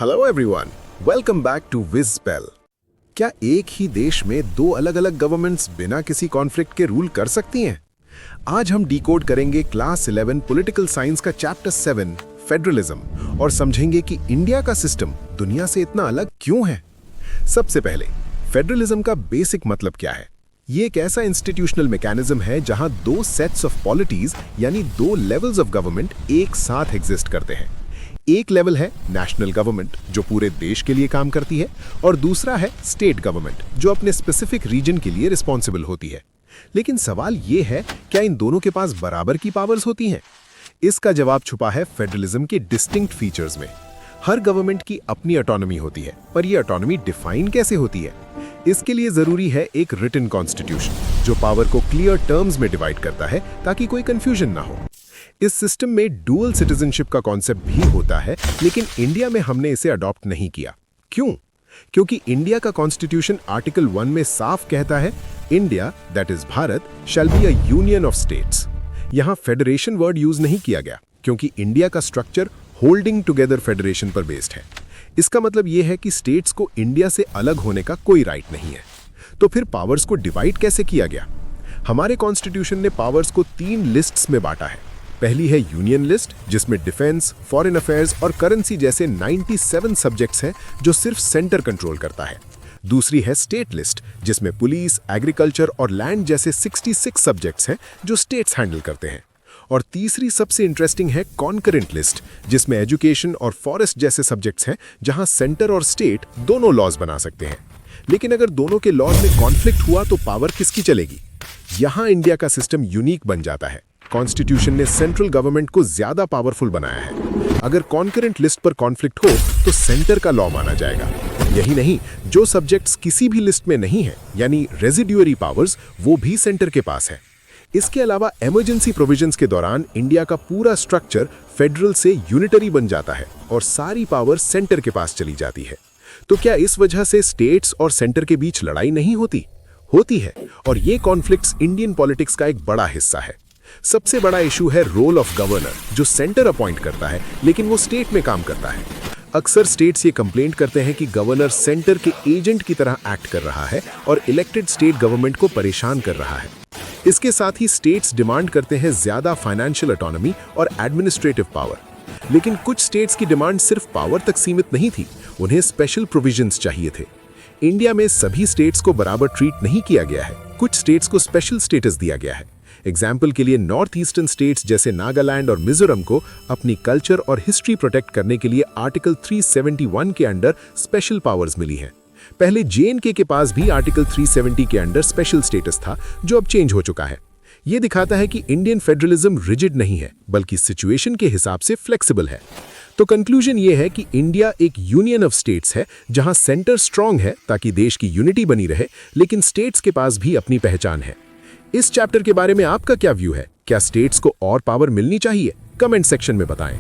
Hello everyone, welcome back to wiz spell. क्या एक ही देश में दो अलग-अलग गवर्नमेंट्स बिना किसी कॉन्फ्लिक्ट के रूल कर सकती हैं? आज हम डिकोड करेंगे क्लास 11 पॉलिटिकल साइंस का चैप्टर 7 फेडरलिज्म और समझेंगे कि इंडिया का सिस्टम दुनिया से इतना अलग क्यों है। सबसे पहले, फेडरलिज्म का बेसिक मतलब क्या है? ये एक ऐसा इंस्टीट्यूशनल मैकेनिज्म है जहां दो सेट्स ऑफ पॉलिटीज यानी दो लेवल्स ऑफ गवर्नमेंट एक साथ एग्जिस्ट करते हैं। एक लेवल है नेशनल गवर्नमेंट जो पूरे देश के लिए काम करती है और दूसरा है स्टेट गवर्नमेंट जो अपने स्पेसिफिक रीजन के लिए रिस्पॉन्सिबल होती है। लेकिन सवाल ये है, क्या इन दोनों के पास बराबर की पावर्स होती हैं? इसका जवाब छुपा है फेडरलिज्म के डिस्टिंक्ट फीचर्स में। हर गवर्नमेंट की अपनी ऑटोनॉमी होती है, पर यह ऑटोनॉमी डिफाइन कैसे होती है? इसके लिए जरूरी है एक रिटन कॉन्स्टिट्यूशन जो पावर को क्लियर टर्म्स में डिवाइड करता है ताकि कोई कंफ्यूजन ना हो। इस सिस्टम में डुअल सिटीजनशिप का कॉन्सेप्ट भी होता है, लेकिन इंडिया में हमने इसे अडॉप्ट नहीं किया। क्यों? क्योंकि इंडिया का कॉन्स्टिट्यूशन आर्टिकल 1 में साफ कहता है, India that is Bharat shall be a union of states. यहां फेडरेशन वर्ड यूज नहीं किया गया क्योंकि इंडिया का स्ट्रक्चर होल्डिंग टुगेदर फेडरेशन पर बेस्ड है। इसका मतलब यह है कि स्टेट्स को इंडिया से अलग होने का कोई राइट नहीं है। तो फिर पावर्स को डिवाइड कैसे किया गया? हमारे कॉन्स्टिट्यूशन ने पावर्स को 3 लिस्ट्स में बांटा है। पहली है यूनियन लिस्ट जिसमें डिफेंस, फॉरेन अफेयर्स और करेंसी जैसे 97 सब्जेक्ट्स हैं जो सिर्फ सेंटर कंट्रोल करता है। दूसरी है स्टेट लिस्ट जिसमें पुलिस, एग्रीकल्चर और लैंड जैसे 66 सब्जेक्ट्स हैं जो स्टेट्स हैंडल करते हैं। और तीसरी सबसे इंटरेस्टिंग है कॉन्करेंट लिस्ट जिसमें एजुकेशन और फॉरेस्ट जैसे सब्जेक्ट्स हैं जहां सेंटर और स्टेट दोनों लॉज बना सकते हैं। लेकिन अगर दोनों के लॉज में कॉन्फ्लिक्ट हुआ तो पावर किसकी चलेगी? यहां इंडिया का सिस्टम यूनिक बन जाता है। कॉन्स्टिट्यूशन ने सेंट्रल गवर्नमेंट को ज्यादा पावरफुल बनाया है। अगर कॉन्करेंट लिस्ट पर कॉन्फ्लिक्ट हो तो सेंटर का लॉ माना जाएगा। यही नहीं, जो सब्जेक्ट्स किसी भी लिस्ट में नहीं है यानी रेजिड्यूअरी पावर्स, वो भी सेंटर के पास है। इसके अलावा इमरजेंसी प्रोविजंस के दौरान इंडिया का पूरा स्ट्रक्चर फेडरल से यूनिटरी बन जाता है और सारी पावर सेंटर के पास चली जाती है। तो क्या इस वजह से स्टेट्स और सेंटर के बीच लड़ाई नहीं होती? होती है, और ये कॉन्फ्लिक्ट्स इंडियन पॉलिटिक्स का एक बड़ा हिस्सा है। सबसे बड़ा इशू है रोल ऑफ गवर्नर, जो सेंटर अपॉइंट करता है लेकिन वो स्टेट में काम करता है। अक्सर स्टेट्स ये कंप्लेंट करते हैं कि गवर्नर सेंटर के एजेंट की तरह एक्ट कर रहा है और इलेक्टेड स्टेट गवर्नमेंट को परेशान कर रहा है। इसके साथ ही स्टेट्स डिमांड करते हैं ज्यादा फाइनेंशियल ऑटोनॉमी और एडमिनिस्ट्रेटिव पावर। लेकिन कुछ स्टेट्स की डिमांड सिर्फ पावर तक सीमित नहीं थी, उन्हें स्पेशल प्रोविजंस चाहिए थे। इंडिया में सभी स्टेट्स को बराबर ट्रीट नहीं किया गया है, कुछ स्टेट्स को स्पेशल स्टेटस दिया गया है। एग्जाम्पल के लिए नॉर्थ ईस्टर्न स्टेट्स जैसे नागालैंड और मिजोरम को अपनी कल्चर और हिस्ट्री प्रोटेक्ट करने के लिए आर्टिकल 371 के अंडर स्पेशल पावर्स मिली हैं। पहले जेएनके के पास भी आर्टिकल 370 के अंडर स्पेशल स्टेटस था, जो अब चेंज हो चुका है। यह दिखाता है कि इंडियन फेडरलिज्म रिजिड नहीं है, बल्कि सिचुएशन के हिसाब से फ्लेक्सिबल है। तो कंक्लूजन ये है कि इंडिया एक यूनियन ऑफ स्टेट्स है जहां सेंटर स्ट्रांग है ताकि देश की यूनिटी बनी रहे, लेकिन स्टेट्स के पास भी अपनी पहचान है। इस चैप्टर के बारे में आपका क्या व्यू है? क्या स्टेट्स को और पावर मिलनी चाहिए? कमेंट सेक्शन में बताएं।